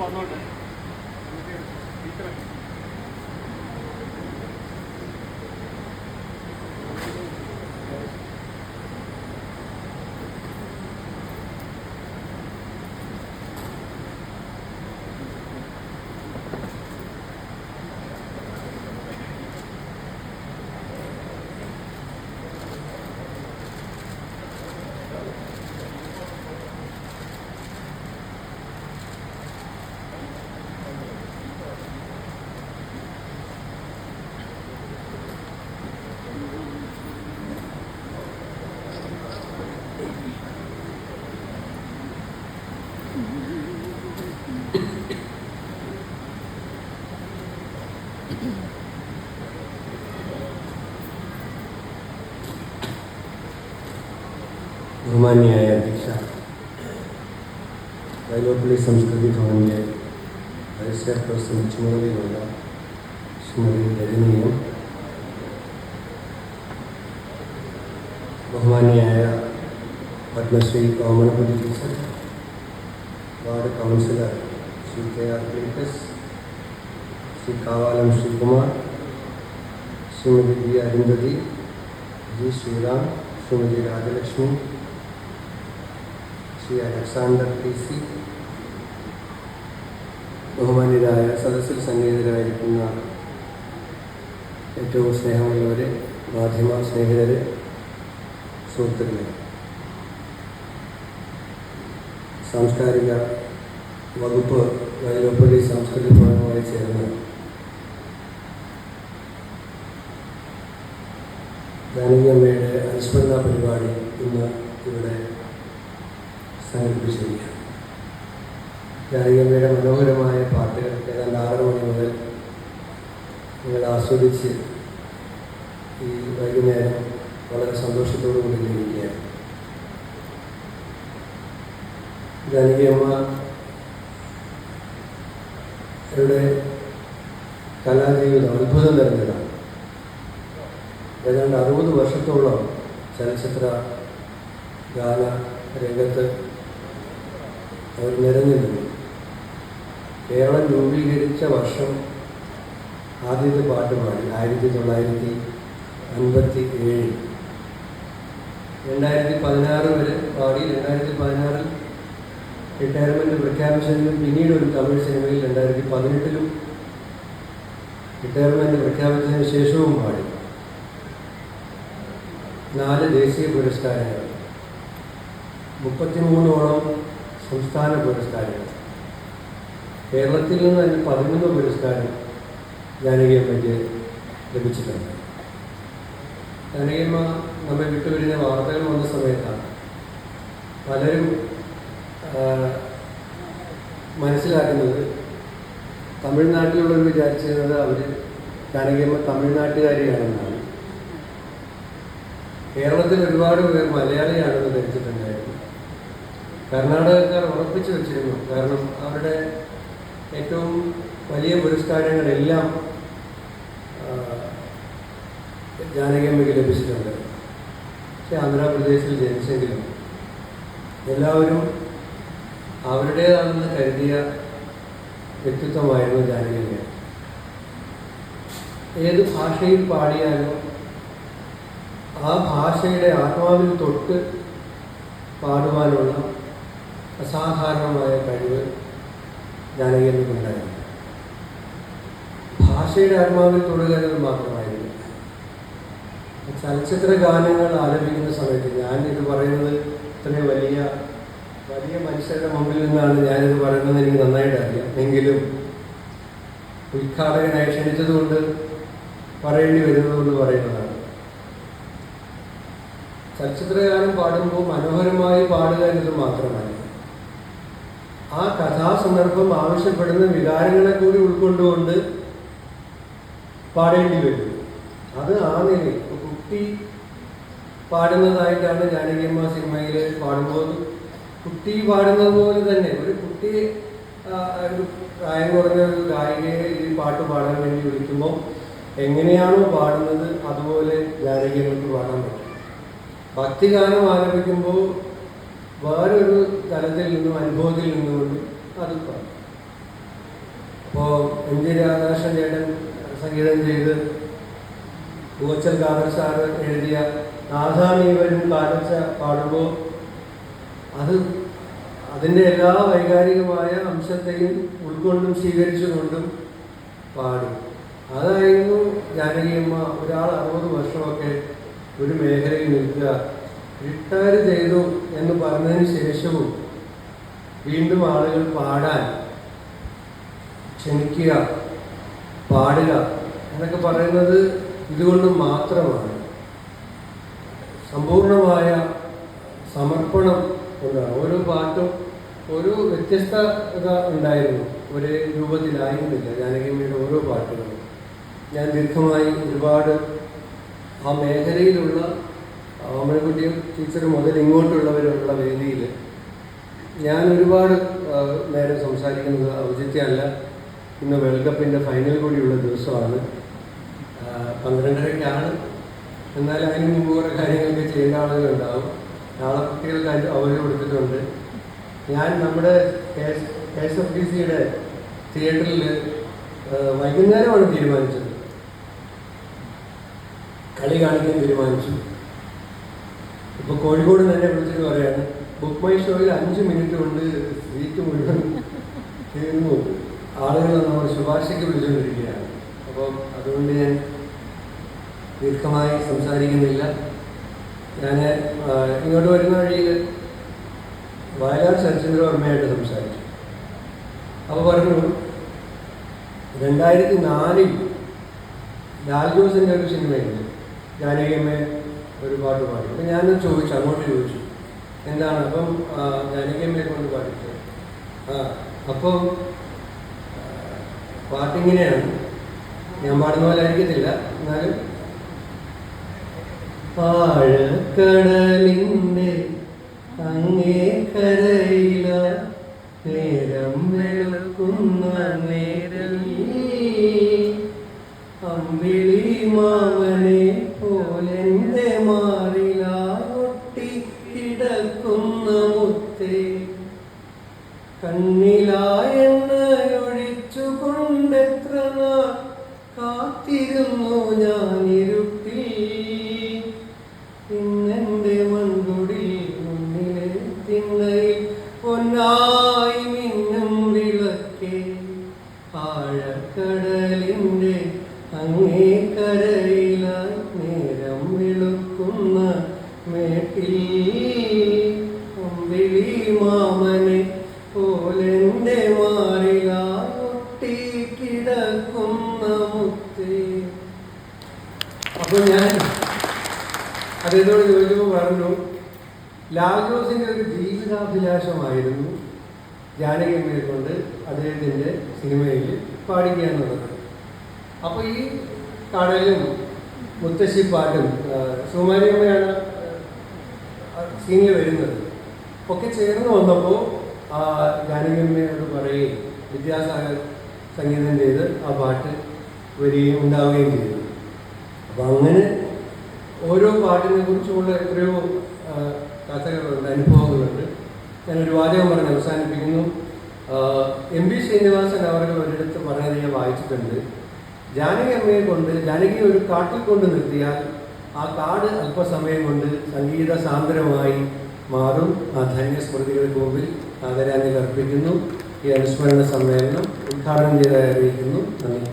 വന്നോട്ടെ. ബഹുമാന്യായ അധ്യക്ഷ, വൈലോപ്പള്ളി സംസ്കൃതി ഭവനിലെ വൈസ് ചെയർപേഴ്സൺ ചുമതലയുള്ള ശ്രീമതി രജനിയും, ബഹുമാന്യായ Padmashri Omanapathi teacher, ward councillor Shri KR Cletus, Shri Kavalam Sreekumar, Shrimati B Arundhati, G Sreeram, Shrimati Rajalakshmi, Shri Alexander PC, ബഹുമാന്യരായ സദസ്സിൽ സന്നിഹിതരായിരിക്കുന്ന ഏറ്റവും സ്നേഹമുള്ളവരെ, മാധ്യമ സ്നേഹിതരെ, സുഹൃത്തുക്കളെ, സാംസ്കാരിക വകുപ്പ് വൈലോപ്പള്ളി സംസ്കൃതി ഭവനുമായി ചേർന്ന് ജാനകിയമ്മയുടെ അനുസ്മരണ പരിപാടി ഇന്ന് ഇവിടെ സംഘടിപ്പിച്ചിരിക്കുകയാണ്. ജാനകിയമ്മയുടെ മനോഹരമായ പാട്ടുകൾ ഏതാണ്ട് 6 മണി മുതൽ നിങ്ങൾ ആസ്വദിച്ച് ഈ വൈകുന്നേരം വളരെ സന്തോഷത്തോടു കൂടി ഇരിക്കുകയാണ്. ജാനകിയമ്മയുടെ കലാജീവിതം അത്ഭുതം നിറഞ്ഞതാണ്. ഏതാണ്ട് 60 വർഷത്തോളം ചലച്ചിത്ര ഗാന രംഗത്ത് അവർ നിറഞ്ഞു നിന്നു. കേരളം രൂപീകരിച്ച വർഷം ആദ്യത്തെ പാട്ട് പാടി 1957. 2016 വരെ പാടി. 2016 റിട്ടയർമെൻറ്റ് പ്രഖ്യാപിച്ചതിനും പിന്നീട് ഒരു തമിഴ് സിനിമയിൽ 2018 റിട്ടയർമെൻറ്റ് പ്രഖ്യാപിച്ചതിന് ശേഷവും പാടി. 4 ദേശീയ പുരസ്കാരങ്ങൾ, 33ഓളം സംസ്ഥാന പുരസ്കാരങ്ങൾ, കേരളത്തിൽ നിന്ന് തന്നെ 11 പുരസ്കാരം ജാനകിയമ്മയ്ക്ക് ലഭിച്ചിട്ടുണ്ട്. ജാനകിയമ്മ നമ്മെ വിട്ടുവരുന്ന വാർത്തകൾ വന്ന സമയത്താണ് പലരും മനസ്സിലാക്കുന്നത്, തമിഴ്നാട്ടിലുള്ളവർ വിചാരിച്ചിരുന്നത് അവർ ജാനകിയമ്മ തമിഴ്നാട്ടുകാരിയാണെന്നാണ്. കേരളത്തിൽ ഒരുപാട് പേർ മലയാളിയാണെന്ന് ധരിച്ചിട്ടുണ്ടായിരുന്നു. കർണാടകക്കാർ ഉറപ്പിച്ചു വെച്ചിരുന്നു. കാരണം അവരുടെ ഏറ്റവും വലിയ പുരസ്കാരങ്ങളെല്ലാം ജാനകിയമ്മയ്ക്ക് ലഭിച്ചിട്ടുണ്ട്. പക്ഷെ ആന്ധ്രാപ്രദേശിൽ ജനിച്ചെങ്കിലും എല്ലാവരും അവരുടേതാണെന്ന് കരുതിയ വ്യക്തിത്വമായിരുന്നു ജാനകിയമ്മ. ഏത് ഭാഷയിൽ പാടിയാലും ആ ഭാഷയുടെ ആത്മാവിൽ തൊട്ട് പാടുവാനുള്ള അസാധാരണമായ കഴിവ് ജാനകിയമ്മയ്ക്കുണ്ടായിരുന്നു. ഭാഷയുടെ ആത്മാവിൽ തൊടുക എന്നത് മാത്രമായിരുന്നു. ചലച്ചിത്ര ഗാനങ്ങൾ ആലപിക്കുന്ന സമയത്ത്, ഞാനിത് പറയുന്നത് ഇത്രയും വലിയ വലിയ മനുഷ്യരുടെ മുമ്പിൽ നിന്നാണ് ഞാനിത് പറയുന്നത് എനിക്ക് നന്നായിട്ട് അറിയാം. എങ്കിലും ഉദ്ഘാടകനായി ക്ഷണിച്ചതുകൊണ്ട് പറയേണ്ടി വരുന്നതുകൊണ്ട് പറയുന്നതാണ്. ചലച്ചിത്രഗാനം പാടുമ്പോൾ മനോഹരമായി പാടുക എന്നത് മാത്രമല്ല, ആ കഥാസന്ദർഭം ആവശ്യപ്പെടുന്ന വികാരങ്ങളെ കൂടി ഉൾക്കൊണ്ടുകൊണ്ട് പാടേണ്ടി വരും. അത് ആ നിലയിൽ കുട്ടി പാടുന്നതായിട്ടാണ് ജാനകിയമ്മ സിനിമയിൽ പാടുമ്പോൾ കുട്ടി പാടുന്നത് പോലെ തന്നെ ഒരു കുട്ടിയെ, ഒരു പ്രായം കുറഞ്ഞ ഒരു ഗായികയെ ഈ പാട്ട് പാടാൻ വേണ്ടി വിളിക്കുമ്പോൾ എങ്ങനെയാണോ പാടുന്നത് അതുപോലെ ജാനകിയമ്മയ്ക്ക് പാടാൻ പറ്റും. ഭക്തിഗാനം ആലപിക്കുമ്പോൾ വേറൊരു തലത്തിൽ നിന്നും അനുഭവത്തിൽ നിന്നുകൊണ്ട് അത് പാടും. അപ്പോൾ എം ജി രാധാകൃഷ്ണൻ ചേട്ടൻ സംഗീതം ചെയ്ത് പൂവച്ചൽ ഖാദർ സാറ് എഴുതിയ നാഥാനീവരും കാലച്ച പാടുമ്പോൾ അതിൻ്റെ എല്ലാ വൈകാരികമായ അംശത്തെയും ഉൾക്കൊണ്ടും സ്വീകരിച്ചുകൊണ്ടും പാടും. അതായിരുന്നു ജാനകിയമ്മ. ഒരാൾ 60 വർഷമൊക്കെ ഒരു മേഖലയിൽ നിൽക്കുക, റിട്ടയർ ചെയ്തു എന്ന് പറഞ്ഞതിന് ശേഷവും വീണ്ടും ആളുകൾ പാടാൻ ക്ഷണിക്കുക, പാടുക എന്നൊക്കെ പറയുന്നത് ഇതുകൊണ്ട് മാത്രമാണ്. സമ്പൂർണമായ സമർപ്പണം കൊണ്ടാണ്. ഓരോ പാട്ടും ഒരു വ്യത്യസ്തത ഉണ്ടായിരുന്നു, ഒരേ രൂപത്തിലായിരുന്നില്ല ജാനകിയമ്മയുടെ ഓരോ പാട്ടുകളും. ഞാൻ ദീർഘമായി ഒരുപാട് ആ മേഖലയിലുള്ള അമ്മക്കുട്ടിയും ടീച്ചർ മുതൽ ഇങ്ങോട്ടുള്ളവരുള്ള വേദിയിൽ ഞാൻ ഒരുപാട് നേരം സംസാരിക്കുന്നത് ഔചിത്യമല്ല. ഇന്ന് വേൾഡ് കപ്പിൻ്റെ ഫൈനൽ കൂടിയുള്ള ദിവസമാണ്. 12:30-ക്കാണ്. എന്നാൽ അതിന് മുമ്പ് കുറേ കാര്യങ്ങളൊക്കെ ചെയ്യേണ്ട ആളുകളുണ്ടാവും. നാളെ കുട്ടികൾക്ക് അവധി കൊടുത്തിട്ടുണ്ട്. ഞാൻ നമ്മുടെ KSFDCയുടെ തിയേറ്ററിൽ വൈകുന്നേരമാണ് തീരുമാനിച്ചത്, കളി കാണിക്കാൻ തീരുമാനിച്ചു. ഇപ്പോൾ കോഴിക്കോട് തന്നെ വിളിച്ചിട്ട് പറയാണ്, ബുക്ക് മൈ ഷോയിൽ 5 മിനിറ്റ് കൊണ്ട് സീറ്റ് മുഴുവൻ തീർന്നു, ആളുകൾ നമ്മൾ ശുപാർശയ്ക്ക് വിളിച്ചുകൊണ്ടിരിക്കുകയാണ്. അപ്പം അതുകൊണ്ട് ഞാൻ ദീർഘമായി സംസാരിക്കുന്നില്ല. ഞാൻ ഇങ്ങോട്ട് വരുന്ന വഴിയിൽ വയലാർ ശരചന്ദ്രവർമ്മയായിട്ട് സംസാരിച്ചു. അപ്പോൾ പറഞ്ഞു, 2004 ലാൽ ജോസിൻ്റെ ഒരു സിനിമയുണ്ട്, ജാനകിയമ്മ ഒരു പാട്ട് പാടി. അപ്പം ഞാനത് ചോദിച്ചു, അങ്ങോട്ട് ചോദിച്ചു എന്താണ്. അപ്പം ജാനകിയമ്മയെ കൊണ്ട് പാടിച്ചത്. അപ്പം പാട്ടിങ്ങനെയാണ്, ഞാൻ പാടുന്ന പോലെ ആയിരിക്കത്തില്ല, എന്നാലും ആഴക്കടലിൻ്റെ അങ്ങേ കരയില നേരം വെളുക്കുന്ന നേരം അമ്പിളി മാവനെ പോലെന്റെ മാറിലായൊട്ടി കിടക്കുന്ന മുത്തേ കണ്ണിലായെണ്ണയൊഴിച്ചു കൊണ്ടെത്ര നാൾ കാത്തിരുന്നു ഞാനിരുട്ടി ഇന്നെന്റെ മൺകുടി മുന്നിലെ തിണ്ണയിൽ പൊന്നായി മിന്നും വിളക്കേ ആഴക്കടലിൻ്റെ അങ്ങേ കരയിലായി നേരം വെളുക്കുന്ന മേട്ടിൽ അമ്പിളി മാമനെ പോലെന്റെ മാറിലായൊട്ടി കിടക്കുന്ന മുത്തേ. അപ്പോൾ ഞാൻ അദ്ദേഹത്തോട് ചോദിച്ചപ്പോൾ പറഞ്ഞു, ലാൽ ജോസിൻ്റെ ഒരു ജീവിതാഭിലാഷമായിരുന്നു ജാനകിയമ്മയെ കൊണ്ട് അദ്ദേഹത്തിൻ്റെ സിനിമയിൽ പാടിക്കുക എന്നുള്ളത്. അപ്പോൾ ഈ കടലും മുത്തശ്ശിപ്പാട്ടും സുകുമാരിയമ്മയാണ് സീനിൽ വരുന്നത് ഒക്കെ ചേർന്ന് വന്നപ്പോൾ ജാനകിയമ്മയോട് പറയുകയും വിദ്യാസാഗർ സംഗീതം ചെയ്ത് ആ പാട്ട് വരികയും ഉണ്ടാവുകയും ചെയ്തു. അപ്പം അങ്ങനെ ഓരോ പാട്ടിനെ കുറിച്ചുമുള്ള എത്രയോ കഥകളുണ്ട്, അനുഭവങ്ങളുണ്ട്. ഞാനൊരു വാചകം പറഞ്ഞ് അവസാനിപ്പിക്കുന്നു. MP ശ്രീനിവാസൻ അവർ ഒരിടത്ത് പറഞ്ഞത് ഞാൻ വായിച്ചിട്ടുണ്ട്. ജാനകിയമ്മയെ കൊണ്ട്, ജാനകി ഒരു കാട്ടിൽ കൊണ്ട് നിർത്തിയാൽ ആ കാട് അല്പസമയം കൊണ്ട് സംഗീത സാന്ദ്രമായി മാറും. ആ ധന്യസ്മൃതികൾക്ക് മുമ്പിൽ ആദരാഞ്ജലി അർപ്പിക്കുന്നു. ഈ അനുസ്മരണ സമ്മേളനം ഉദ്ഘാടനം ചെയ്ത് അറിയിക്കുന്നു. നന്ദി.